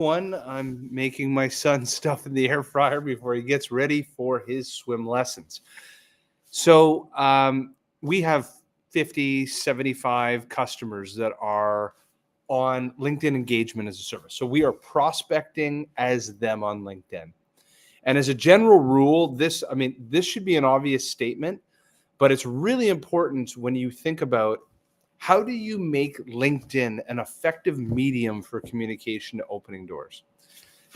I'm making my son stuff in the air fryer before he gets ready for his swim lessons. So we have 50, 75 customers that are on LinkedIn engagement as a service. So we are prospecting as them on LinkedIn. And as a general rule, this should be an obvious statement, but it's really important when you think about how do you make LinkedIn an effective medium for communication to opening doors?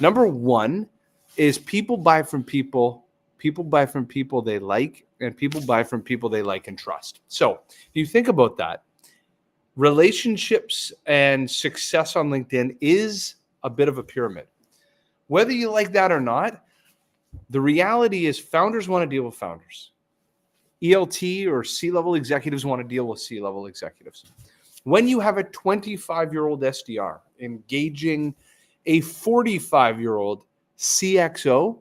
Number one is people buy from people they like, and people buy from people they like and trust. So if you think about that, relationships and success on LinkedIn is a bit of a pyramid. Whether you like that or not, the reality is founders want to deal with founders. ELT or C-level executives want to deal with C-level executives. When you have a 25-year-old SDR engaging a 45-year-old CXO,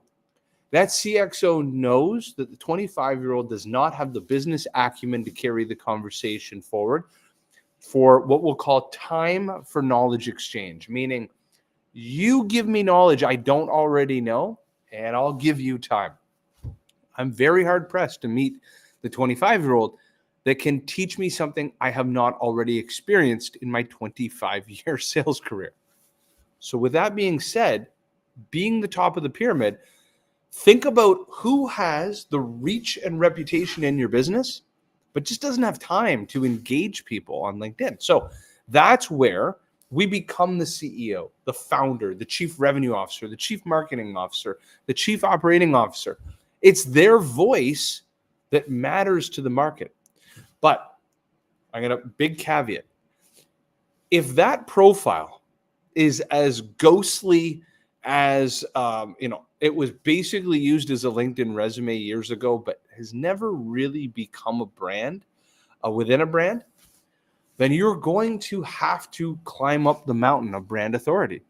that CXO knows that the 25-year-old does not have the business acumen to carry the conversation forward for what we'll call time for knowledge exchange, meaning you give me knowledge I don't already know, and I'll give you time. I'm very hard-pressed to meet the 25-year-old that can teach me something I have not already experienced in my 25-year sales career. So with that being said, being the top of the pyramid, think about who has the reach and reputation in your business, but just doesn't have time to engage people on LinkedIn. So that's where we become the CEO, the founder, the chief revenue officer, the chief marketing officer, the chief operating officer. It's their voice that matters to the market. But I got a big caveat. If that profile is as ghostly as, it was basically used as a LinkedIn resume years ago, but has never really become a brand within a brand, then you're going to have to climb up the mountain of brand authority.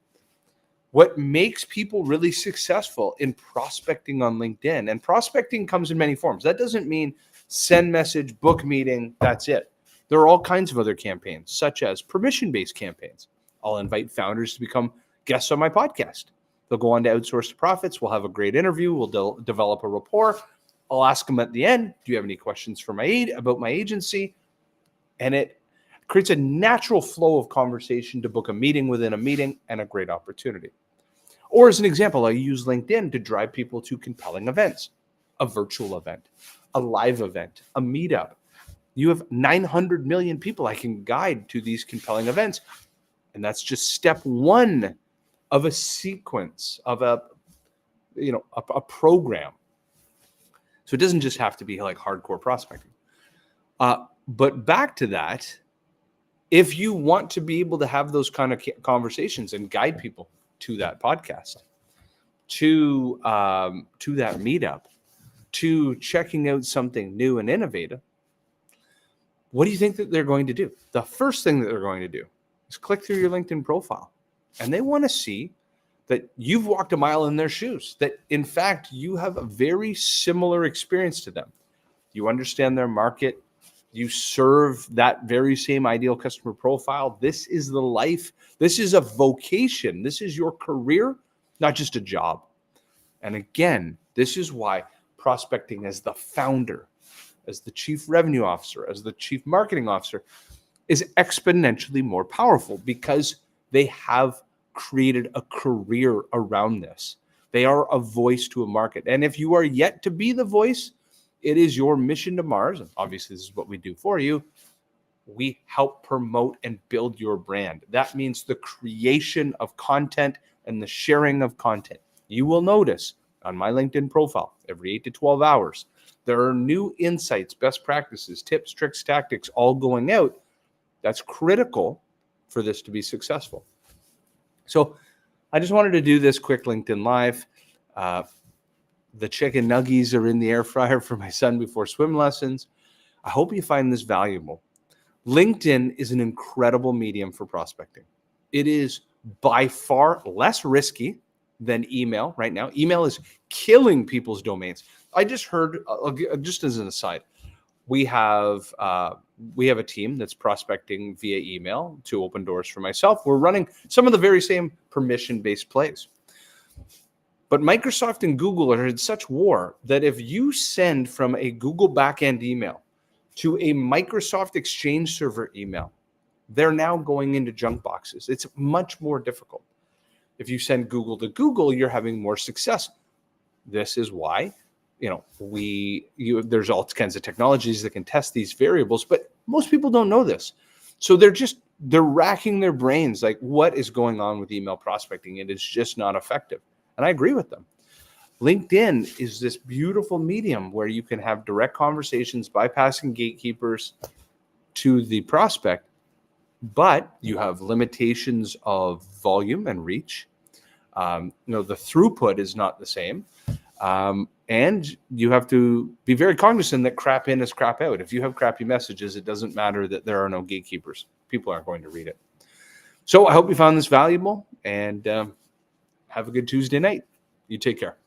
What makes people really successful in prospecting on LinkedIn, and prospecting comes in many forms. That doesn't mean send message, book meeting, that's it. There are all kinds of other campaigns, such as permission-based campaigns. I'll invite founders to become guests on my podcast. They'll go on to Outsource to Profits. We'll have a great interview. We'll develop a rapport. I'll ask them at the end, do you have any questions for about my agency? And it creates a natural flow of conversation to book a meeting within a meeting, and a great opportunity. Or as an example, I use LinkedIn to drive people to compelling events, a virtual event, a live event, a meetup. You have 900 million people I can guide to these compelling events. And that's just step one of a sequence of a program. So it doesn't just have to be like hardcore prospecting. But back to that, if you want to be able to have those kind of conversations and guide people to that podcast, to that meetup, to checking out something new and innovative, what do you think that they're going to do? The first thing that they're going to do is click through your LinkedIn profile, and they want to see that you've walked a mile in their shoes, that in fact you have a very similar experience to them. You understand their market. You serve that very same ideal customer profile. This is the life. This is a vocation. This is your career, not just a job. And again, this is why prospecting as the founder, as the chief revenue officer, as the chief marketing officer is exponentially more powerful, because they have created a career around this. They are a voice to a market. And if you are yet to be the voice, it is your mission to Mars. And obviously, this is what we do for you. We help promote and build your brand. That means the creation of content and the sharing of content. You will notice on my LinkedIn profile every 8 to 12 hours, there are new insights, best practices, tips, tricks, tactics, all going out. That's critical for this to be successful. So I just wanted to do this quick LinkedIn Live. The chicken nuggies are in the air fryer for my son before swim lessons. I hope you find this valuable. LinkedIn is an incredible medium for prospecting. It is by far less risky than email right now. Email is killing people's domains. I just heard, just as an aside, we have a team that's prospecting via email to open doors for myself. We're running some of the very same permission-based plays. But Microsoft and Google are in such war that if you send from a Google backend email to a Microsoft Exchange server email, they're now going into junk boxes. It's much more difficult. If you send Google to Google, you're having more success. This is why, there's all kinds of technologies that can test these variables, but most people don't know this. So they're racking their brains like, what is going on with email prospecting? It is just not effective. And I agree with them. LinkedIn is this beautiful medium where you can have direct conversations, bypassing gatekeepers to the prospect, but you have limitations of volume and reach. The throughput is not the same. And you have to be very cognizant that crap in is crap out. If you have crappy messages, it doesn't matter that there are no gatekeepers. People aren't going to read it. So I hope you found this valuable, and have a good Tuesday night. You take care.